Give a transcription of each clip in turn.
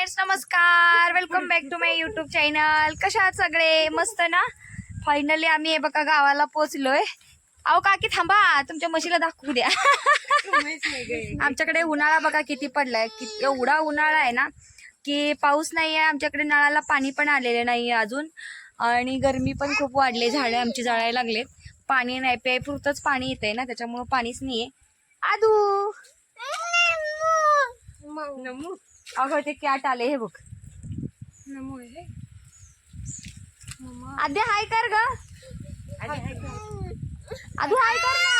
Friends, नमस्कार. Welcome back to my YouTube channel. कशा आहात सगळे? मस्त ना? फायनली आम्ही हे बघा गावाला पोहोचलोय. अहो काकी थांबा, तुमच्या म्हशीला दाखवू द्या. आमच्याकडे उन्हाळा बघा किती पडलाय. एवढा उन्हाळा आहे ना की पाऊस नाहीये आमच्याकडे, नळाला पाणी पण आलेलं नाहीये अजून, आणि गरमी पण खूप वाढली. झाडे आमची जळायला लागलेत. पाणी नाही, प्यायपुरतंच पाणी येतंय ना, त्याच्यामुळे पाणीच नाहीये. आदू अगं ते कॅट आले हे बघ. आद्या हाय कर ग. आदू हाय कर ना.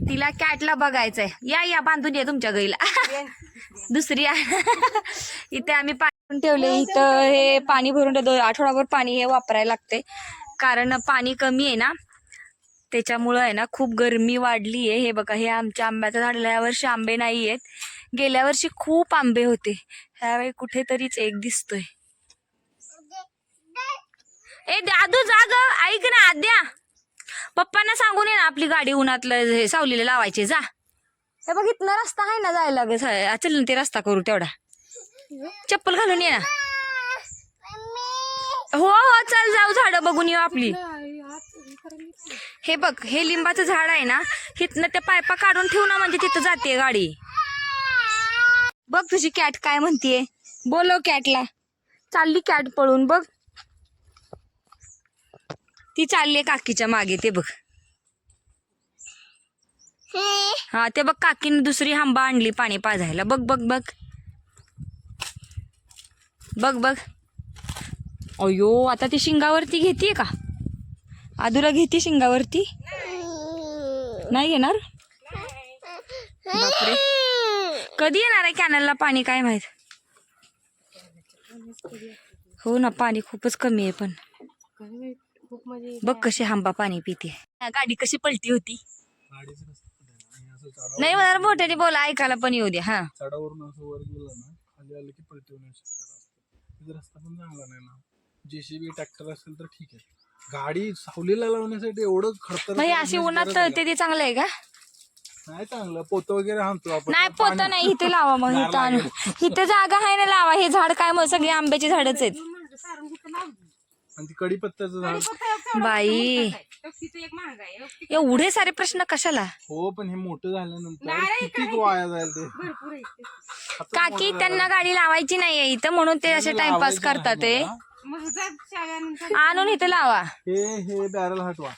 तिला कॅटला बघायचंय. या बांधून ये तुमच्या गाईला. दुसरी इथे आम्ही पाणी ठेवले. इथं हे पाणी भरून आठवडाभर पाणी हे वापरायला लागते, कारण पाणी कमी आहे ना, त्याच्यामुळं आहे ना खूप गरमी वाढली आहे. हे बघा, हे आमच्या आंब्याचं झाड. या वर्षी आंबे नाही आहेत. गेल्या वर्षी खूप आंबे होते, ह्यावेळी कुठेतरीच एक दिसतोय. ए दादू जाग, ऐक ना आद्या, पप्पांना सांगून ये ना आपली गाडी उन्हातलं सावलीला लावायची. जा, हे बघ इथनं रस्ता आहे ना जायला. चल ना ते रस्ता करू तेवढा. चप्पल घालून ये ना. हो हो चल जाऊ, झाडं बघून येऊ आपली. हे बघ, हे लिंबाचं झाड आहे ना, इथनं त्या पायपा काढून ठेवू ना, म्हणजे तिथं जाते गाडी. बघ तुझी कॅट काय म्हणतीये. बोलव कॅटला. चालली कॅट पळून. बघ ती चालली काकीच्या मागे. ते बघ, हा ते बघ, काकीने दुसरी आंबा आणली पाणी पाजायला. बघ बघ बघ बघ बघ. अयो, आता ती शिंगावरती घेतीये का? आदूला घेते शिंगावरती? नाही घेणार. बापरे, कधी येणार आहे कॅनलला पाणी काय माहित. हो ना, पाणी खूपच कमी आहे. पण बघ कशी आंबा पाणी पिते. गाडी कशी पलटी होती. नाही मला मोठ्याने बोला, ऐकायला पण येऊ द्या. हा, चढावरून असं वर गेलं ना, खाली आलं की पलटी होण्याची शक्यता असते. रस्ता पण चांगला नाही ना. जेसीबी ट्रॅक्टर असेल तर ठीक आहे. गाडी सावलीला लावण्यासाठी एवढं खर्च. अशी उन्हात तळते ते चांगलं आहे का? नाही चांगलं. पोत वगैरे आणतो आपण. नाही पोत नाही, इथे लावा मग. इथं आणून इथे जागा आहे ना, लावा. हे झाड काय मग सगळे आंब्याची झाडच आहेत. आणि ती कडीपत्त्याचं झाड. बाई, एवढे सारे प्रश्न कशाला? हो, पण हे मोठं झाल्यानंतर किती वाया जाईल ते. काकी त्यांना गाडी लावायची नाहीये इथं, म्हणून ते असे टाइमपास करतात. ते आणून इथे लावा. हे बॅरल हटवा.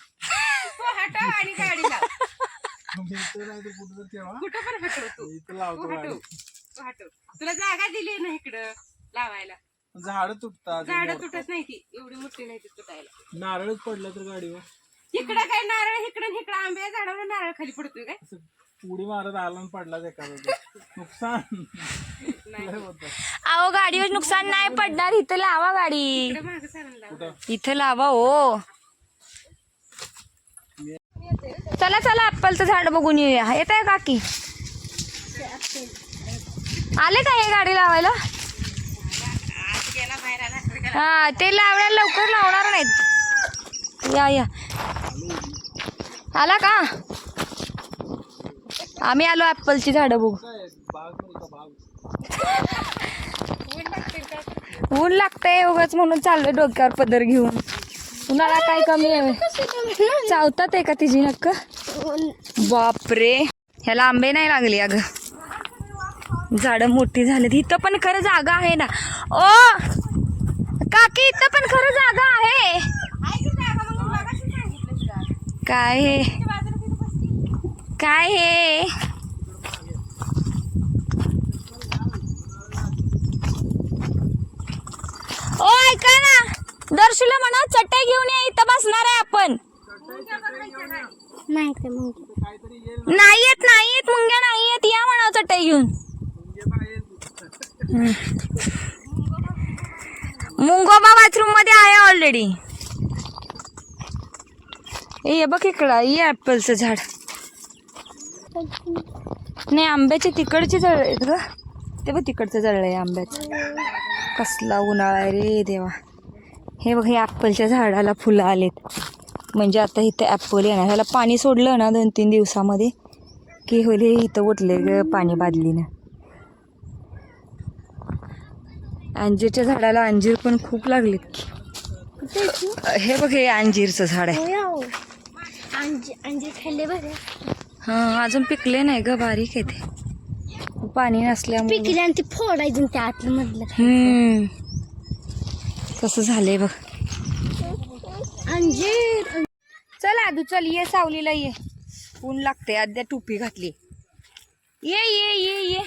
तुला जागा दिली ना इकडं लावायला. झाड तुटतात. झाड तुटत नाही, ती एवढी मोठी नाही ती तुटायला. नारळच पडलं तर गाडीवर. इकडं काय नारळ, इकडं आंब्या झाडावर नारळ खाली पडतोय काय? उडी मारत आला पडला एखादा नुकसान. अहो गाडीवर नुकसान नाही पडणार. इथं लावा गाडी. इथं लावा. हो चला चला, ऍपलचं झाड बघून येऊया. येत आहे काकी? आले का हे गाडी लावायला? हा, ते लावण्याला लवकर लावणार नाहीत. या या, आला का? आम्ही आलो ऍपलची झाडं बघू. ऊन लागतंय उगाच म्हणून चाललोय डोक्यावर पदर घेऊन. उन्हाळा काय कमी आहे? चावतात आहे का तिची नक्क? बापरे, ह्याला आंबे नाही लागले अगं. झाडं मोठी झालीत. इथं पण खरं जागा आहे ना. ओ काकी, इथं पण खरं जागा आहे. काय हे काय हे? ओ ऐका ना, दर्शूला म्हणा चटई घेऊन या, इथं बसणार आहे आपण. नाहीयेत मुंग्या नाहीयेत. या म्हणा चटई घेऊन. मुंगोबा बाथरूम मध्ये आहे ऑलरेडी. हे बघ इकडं, ये ऍपलचं झाड. नाही, आंब्याचे तिकडचे जळले ग. ते बघ तिकडचं जळलंय आंब्याचं. कसला उन्हाळा आहे रे देवा. हे बघ, हे ऍपलच्या झाडाला फुलं आलेत. म्हणजे आता इथं ॲपल येणार. ह्याला पाणी सोडलं ना 2-3 दिवसामध्ये की होईल. हे इथं ओतले ग पाणी बादलीनं. अंजीरच्या झाडाला अंजीर पण खूप लागलेत की. हे बघ हे अंजीरचं झाड आहे. अंजीर खाल्ले बघा. हा अजून पिकले नाही ग, बारीक आहे ते, पाणी नसल्यामुळे. पिकले आणि ते फोडायचं त्या आतलं मधलं. कसं झालंय बघ. अंजीर. चल आदू चल, ये सावलीला ये, ऊन लागते. अद्या टोपी घातली. ये ये ये ये.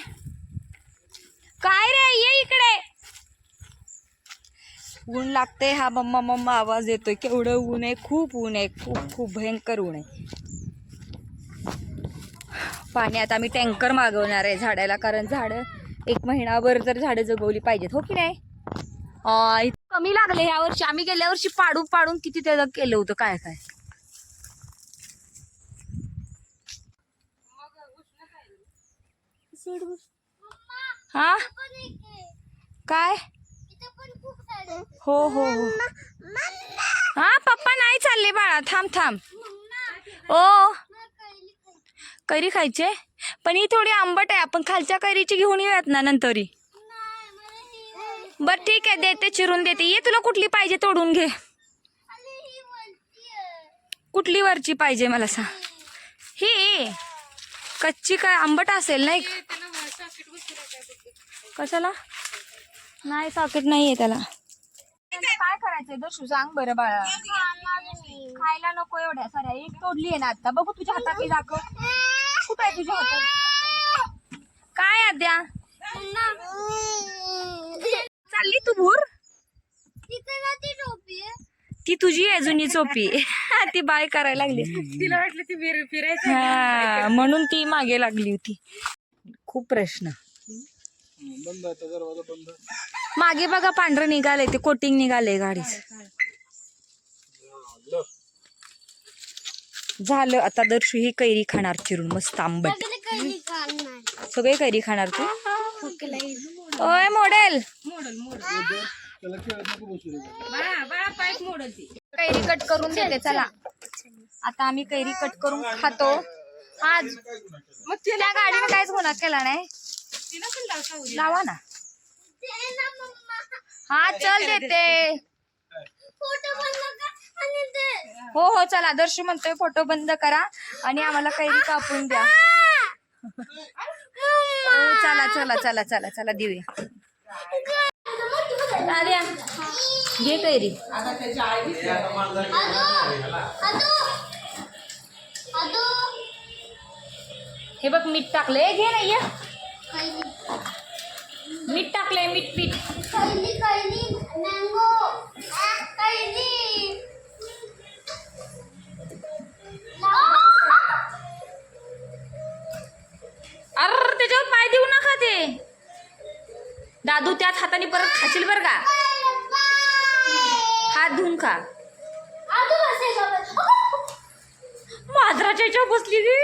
काय रे, ये इकडे. ऊन लागते. हा मम्मा मम्मा आवाज येतोय. केवढं ऊन आहे, खूप ऊन आहे, खूप खूप भयंकर ऊन आहे. पाणी आता आम्ही टँकर मागवणार आहे झाडाला, कारण झाडं 1 महिनाभर जर झाडं जगवली पाहिजेत, हो की नाही. कमी लागले या वर्षी. आम्ही गेल्या वर्षी पाडून पाडून किती त्याचं केलं होतं काय काय. हा काय. हो हो हो. हा पप्पा नाही चालले बाळा, थांब थांब. ओ कैरी खायचे, पण ही थोडी आंबट आहे. आपण खालच्या कैरीची घेऊन येऊयात ना नंतरी. बर ठीक आहे, देते, चिरून देते. ये तुला कुठली पाहिजे तोडून घे. कुठली वरची पाहिजे मला सांग. ही कच्ची काय आंबट असेल नाही. कशाला नाही, सॉकेट नाहीये त्याला. काय करायचंय दर्शू सांग बरं बाळा. खायला नको एवढ्या साऱ्या. एक तोडली आहे ना आता. बघू तुझ्या हातात, दाखव कुठं आहे तुझ्या हातात. काय आद्या चालली तू भूर. ती तुझी आहे जुनी चोपी. ती बाय करायला लागली. तिला वाटलं ती फिरायचं. हा म्हणून ती मागे लागली होती. खूप प्रश्न. बंद आहे दरवाजा बंद. मागे बघा पांढरं निघालंय, ते कोटिंग निघालंय गाडीच. झालं आता. दर्शू ही कैरी खाणार चिरून मस्त आंबट. सगळे कैरी खाणार तू. ओय मॉडेल. त्याला खेळत नको बसू रे. बाळा पाईप मोडल ती. कैरी कट करून देते. चला आता आम्ही कैरी कट करून खातो आज. मग त्या गाडीने काहीच गुन्हा केला नाही. लावा ना. हा चल देते. हो हो चला. दर्शू म्हणतोय फोटो बंद करा आणि आम्हाला कैरी कापून द्या. हो चला चला चला चला चला देऊया. दाद्या घे कैरी. हे बघ मीठ टाकलंय, घे नाही. मीठ टाकलंय, मीठ पीठ. अरे त्याच्यावर पाय देऊ नका ते. दादू त्याच हाताने परत खाशील बर का. हात धुवून खा. मांजराच्या याच्यावर बसली रे.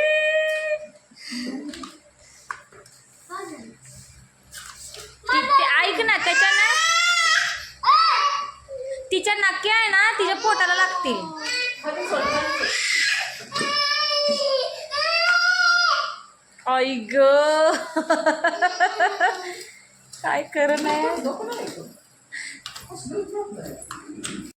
ऐक ना, त्याच्या ना तिच्या नक्की आहे ना, तिच्या पोटाला लागतील. आई ग काय कर नाही.